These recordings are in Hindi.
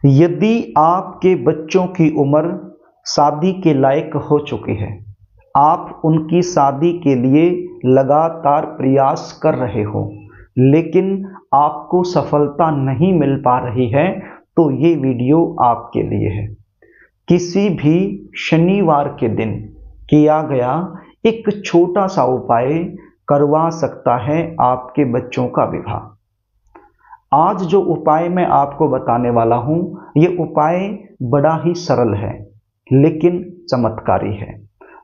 यदि आपके बच्चों की उम्र शादी के लायक हो चुकी है, आप उनकी शादी के लिए लगातार प्रयास कर रहे हो, लेकिन आपको सफलता नहीं मिल पा रही है, तो ये वीडियो आपके लिए है। किसी भी शनिवार के दिन किया गया एक छोटा सा उपाय करवा सकता है आपके बच्चों का विवाह। आज जो उपाय मैं आपको बताने वाला हूं, ये उपाय बड़ा ही सरल है लेकिन चमत्कारी है।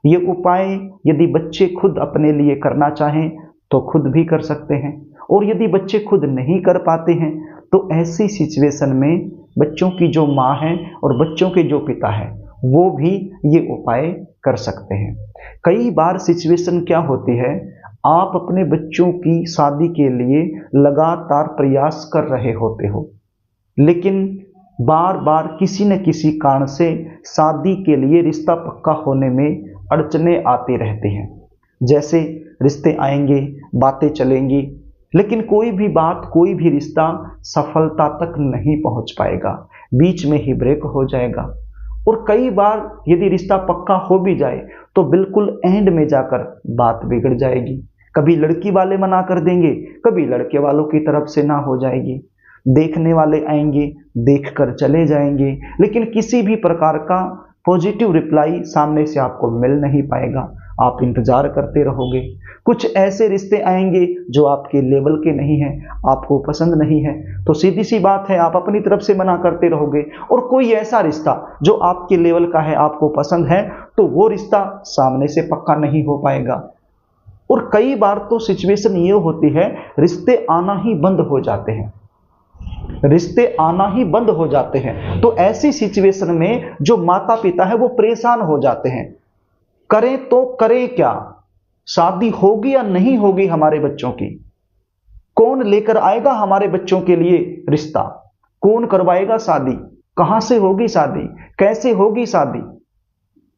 ये उपाय यदि बच्चे खुद अपने लिए करना चाहें तो खुद भी कर सकते हैं, और यदि बच्चे खुद नहीं कर पाते हैं तो ऐसी सिचुएशन में बच्चों की जो माँ है और बच्चों के जो पिता है वो भी ये उपाय कर सकते हैं। कई बार सिचुएशन क्या होती है, आप अपने बच्चों की शादी के लिए लगातार प्रयास कर रहे होते हो, लेकिन बार बार किसी न किसी कारण से शादी के लिए रिश्ता पक्का होने में अड़चने आती रहती हैं। जैसे रिश्ते आएंगे, बातें चलेंगी, लेकिन कोई भी बात, कोई भी रिश्ता सफलता तक नहीं पहुंच पाएगा, बीच में ही ब्रेक हो जाएगा। और कई बार यदि रिश्ता पक्का हो भी जाए तो बिल्कुल एंड में जाकर बात बिगड़ जाएगी। कभी लड़की वाले मना कर देंगे, कभी लड़के वालों की तरफ से ना हो जाएगी। देखने वाले आएंगे, देखकर चले जाएंगे, लेकिन किसी भी प्रकार का पॉजिटिव रिप्लाई सामने से आपको मिल नहीं पाएगा। आप इंतजार करते रहोगे। कुछ ऐसे रिश्ते आएंगे जो आपके लेवल के नहीं हैं, आपको पसंद नहीं है, तो सीधी सी बात है आप अपनी तरफ से मना करते रहोगे। और कोई ऐसा रिश्ता जो आपके लेवल का है, आपको पसंद है, तो वो रिश्ता सामने से पक्का नहीं हो पाएगा। और कई बार तो सिचुएशन ये होती है, रिश्ते आना ही बंद हो जाते हैं, रिश्ते आना ही बंद हो जाते हैं। तो ऐसी सिचुएशन में जो माता पिता है वो परेशान हो जाते हैं। करें तो करें क्या, शादी होगी या नहीं होगी हमारे बच्चों की, कौन लेकर आएगा हमारे बच्चों के लिए रिश्ता, कौन करवाएगा शादी, कहां से होगी शादी, कैसे होगी शादी।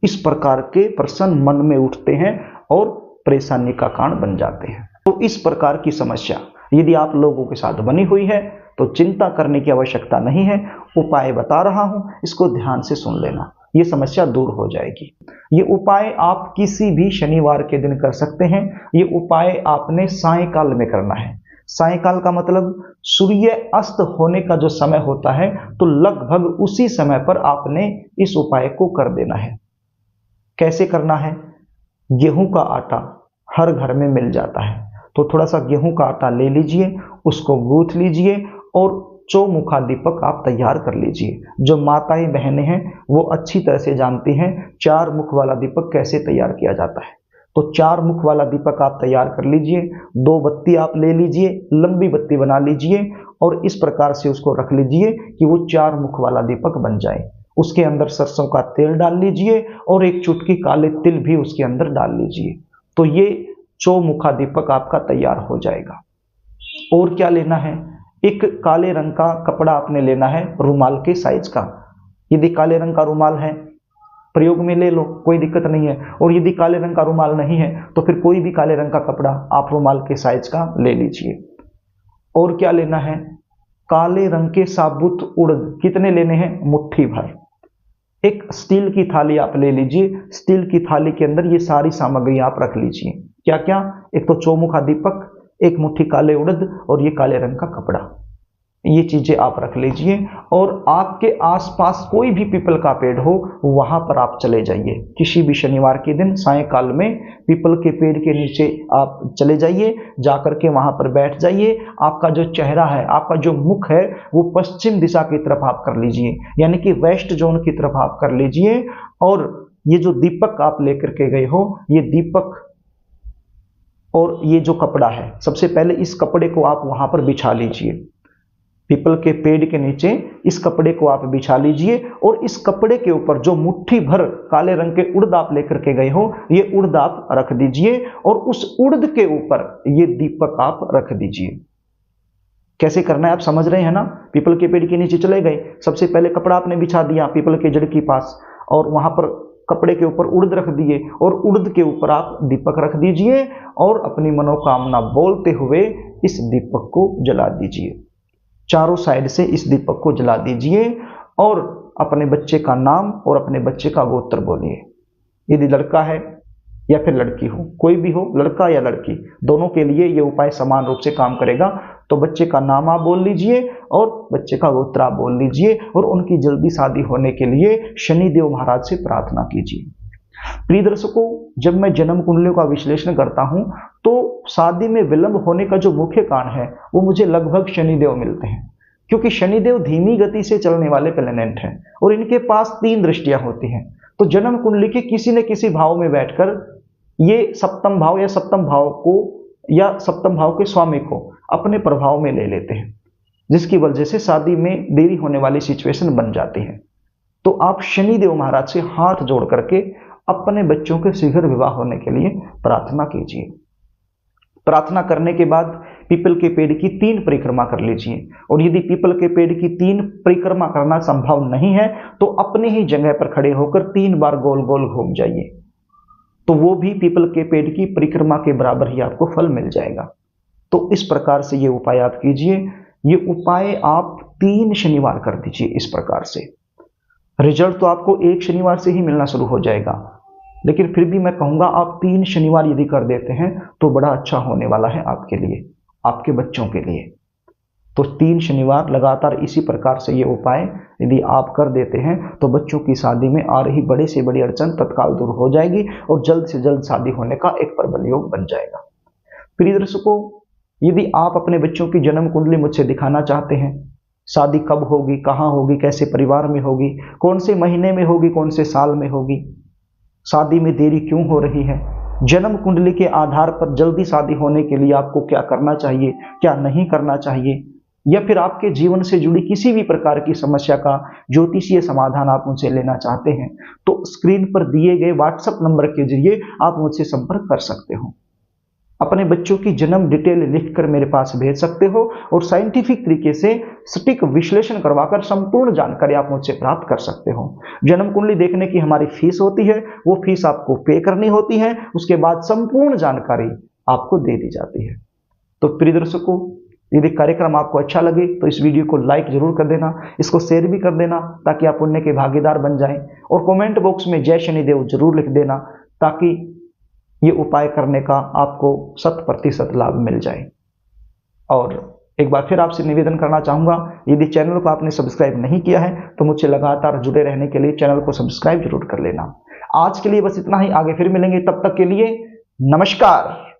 इस प्रकार के प्रश्न मन में उठते हैं और परेशानी का कारण बन जाते हैं। तो इस प्रकार की समस्या यदि आप लोगों के साथ बनी हुई है तो चिंता करने की आवश्यकता नहीं है। उपाय बता रहा हूं, इसको ध्यान से सुन लेना, ये समस्या दूर हो जाएगी। ये उपाय आप किसी भी शनिवार के दिन कर सकते हैं। ये उपाय आपने सायंकाल में करना है। सायंकाल का मतलब सूर्य अस्त होने का जो समय होता है, तो लगभग उसी समय पर आपने इस उपाय को कर देना है। कैसे करना है? गेहूं का आटा हर घर में मिल जाता है, तो थोड़ा सा गेहूं का आटा ले लीजिए, उसको गूंथ लीजिए और चौमुखा दीपक आप तैयार कर लीजिए। जो माताएं बहनें हैं वो अच्छी तरह से जानती हैं 4 मुख वाला दीपक कैसे तैयार किया जाता है। तो 4 मुख वाला दीपक आप तैयार कर लीजिए। 2 बत्ती आप ले लीजिए, लंबी बत्ती बना लीजिए और इस प्रकार से उसको रख लीजिए कि वो 4 मुख वाला दीपक बन जाए। उसके अंदर सरसों का तेल डाल लीजिए और एक चुटकी काले तिल भी उसके अंदर डाल लीजिए। तो ये चौमुखा दीपक आपका तैयार हो जाएगा। और क्या लेना है? एक काले रंग का कपड़ा आपने लेना है, रुमाल के साइज का। यदि काले रंग का रुमाल है प्रयोग में ले लो, कोई दिक्कत नहीं है। और यदि काले रंग का रुमाल नहीं है तो फिर कोई भी काले रंग का कपड़ा आप रुमाल के साइज का ले लीजिए। और क्या लेना है? काले रंग के साबुत उड़द। कितने लेने हैं? मुट्ठी भर। एक स्टील की थाली आप ले लीजिए। स्टील की थाली के अंदर ये सारी सामग्री आप रख लीजिए। क्या क्या? एक तो चौमुखा दीपक, एक मुट्ठी काले उड़द और ये काले रंग का कपड़ा। ये चीजें आप रख लीजिए और आपके आसपास कोई भी पीपल का पेड़ हो वहां पर आप चले जाइए। किसी भी शनिवार के दिन सायंकाल में पीपल के पेड़ के नीचे आप चले जाइए, जाकर के वहां पर बैठ जाइए। आपका जो चेहरा है, आपका जो मुख है, वो पश्चिम दिशा की तरफ आप कर लीजिए, यानी कि वेस्ट जोन की तरफ आप कर लीजिए। और ये जो दीपक आप लेकर के गए हो, ये दीपक और ये जो कपड़ा है, सबसे पहले इस कपड़े को आप वहां पर बिछा लीजिए। पीपल के पेड़ के नीचे इस कपड़े को आप बिछा लीजिए और इस कपड़े के ऊपर जो मुट्ठी भर काले रंग के उड़द आप लेकर के गए हो, ये उड़द आप रख दीजिए और उस उड़द के ऊपर ये दीपक आप रख दीजिए। कैसे करना है आप समझ रहे हैं ना? पीपल के पेड़ के नीचे चले गए, सबसे पहले कपड़ा आपने बिछा दिया पीपल के जड़ के पास और वहां पर कपड़े के ऊपर उड़द रख दिए और उड़द के ऊपर आप दीपक रख दीजिए और अपनी मनोकामना बोलते हुए इस दीपक को जला दीजिए। चारों साइड से इस दीपक को जला दीजिए और अपने बच्चे का नाम और अपने बच्चे का गोत्र बोलिए। यदि लड़का है या फिर लड़की हो, कोई भी हो, लड़का या लड़की, दोनों के लिए ये उपाय समान रूप से काम करेगा। तो बच्चे का नाम आप बोल लीजिए और बच्चे का गोत्र आप बोल लीजिए और उनकी जल्दी शादी होने के लिए शनिदेव महाराज से प्रार्थना कीजिए। प्रिय दर्शकों, जब मैं जन्म कुंडलियों का विश्लेषण करता हूं तो शादी में विलंब होने का जो मुख्य कारण है वो मुझे लगभग शनिदेव मिलते हैं, क्योंकि शनिदेव धीमी गति से चलने वाले प्लैनेट हैं और इनके पास 3 दृष्टियां होती हैं। तो जन्म कुंडली के किसी न किसी भाव में बैठकर ये सप्तम भाव या सप्तम भाव को या सप्तम भाव के स्वामी को अपने प्रभाव में ले लेते हैं, जिसकी वजह से शादी में देरी होने वाली सिचुएशन बन जाती है। तो आप शनिदेव महाराज से हाथ जोड़ करके अपने बच्चों के शीघ्र विवाह होने के लिए प्रार्थना कीजिए। प्रार्थना करने के बाद पीपल के पेड़ की 3 परिक्रमा कर लीजिए, और यदि पीपल के पेड़ की 3 परिक्रमा करना संभव नहीं है तो अपने ही जगह पर खड़े होकर 3 बार गोल गोल घूम जाइए, तो वो भी पीपल के पेड़ की परिक्रमा के बराबर ही आपको फल मिल जाएगा। तो इस प्रकार से ये उपाय आप कीजिए। ये उपाय आप 3 शनिवार कर दीजिए। इस प्रकार से रिजल्ट तो आपको 1 शनिवार से ही मिलना शुरू हो जाएगा, लेकिन फिर भी मैं कहूंगा आप 3 शनिवार यदि कर देते हैं तो बड़ा अच्छा होने वाला है आपके लिए, आपके बच्चों के लिए। तो 3 शनिवार लगातार इसी प्रकार से ये उपाय यदि आप कर देते हैं तो बच्चों की शादी में आ रही बड़ी से बड़ी अड़चन तत्काल दूर हो जाएगी और जल्द से जल्द शादी होने का एक प्रबल योग बन जाएगा। प्रिय दर्शकों, यदि आप अपने बच्चों की जन्म कुंडली मुझसे दिखाना चाहते हैं, शादी कब होगी, कहाँ होगी, कैसे परिवार में होगी, कौन से महीने में होगी, कौन से साल में होगी, शादी में देरी क्यों हो रही है, जन्म कुंडली के आधार पर जल्दी शादी होने के लिए आपको क्या करना चाहिए, क्या नहीं करना चाहिए, या फिर आपके जीवन से जुड़ी किसी भी प्रकार की समस्या का ज्योतिषीय समाधान आप मुझसे लेना चाहते हैं, तो स्क्रीन पर दिए गए व्हाट्सएप नंबर के जरिए आप मुझसे संपर्क कर सकते हो। अपने बच्चों की जन्म डिटेल लिखकर मेरे पास भेज सकते हो और साइंटिफिक तरीके से सटीक विश्लेषण करवाकर संपूर्ण जानकारी आप मुझसे प्राप्त कर सकते हो। जन्म कुंडली देखने की हमारी फीस होती है, वो फीस आपको पे करनी होती है, उसके बाद संपूर्ण जानकारी आपको दे दी जाती है। तो प्रिय दर्शकों, यदि कार्यक्रम आपको अच्छा लगे तो इस वीडियो को लाइक जरूर कर देना, इसको शेयर भी कर देना ताकि आप पुण्य के भागीदार बन जाएं, और कमेंट बॉक्स में जय शनिदेव जरूर लिख देना ताकि ये उपाय करने का आपको 100% लाभ मिल जाए। और एक बार फिर आपसे निवेदन करना चाहूंगा, यदि चैनल को आपने सब्सक्राइब नहीं किया है तो मुझसे लगातार जुड़े रहने के लिए चैनल को सब्सक्राइब जरूर कर लेना। आज के लिए बस इतना ही, आगे फिर मिलेंगे, तब तक के लिए नमस्कार।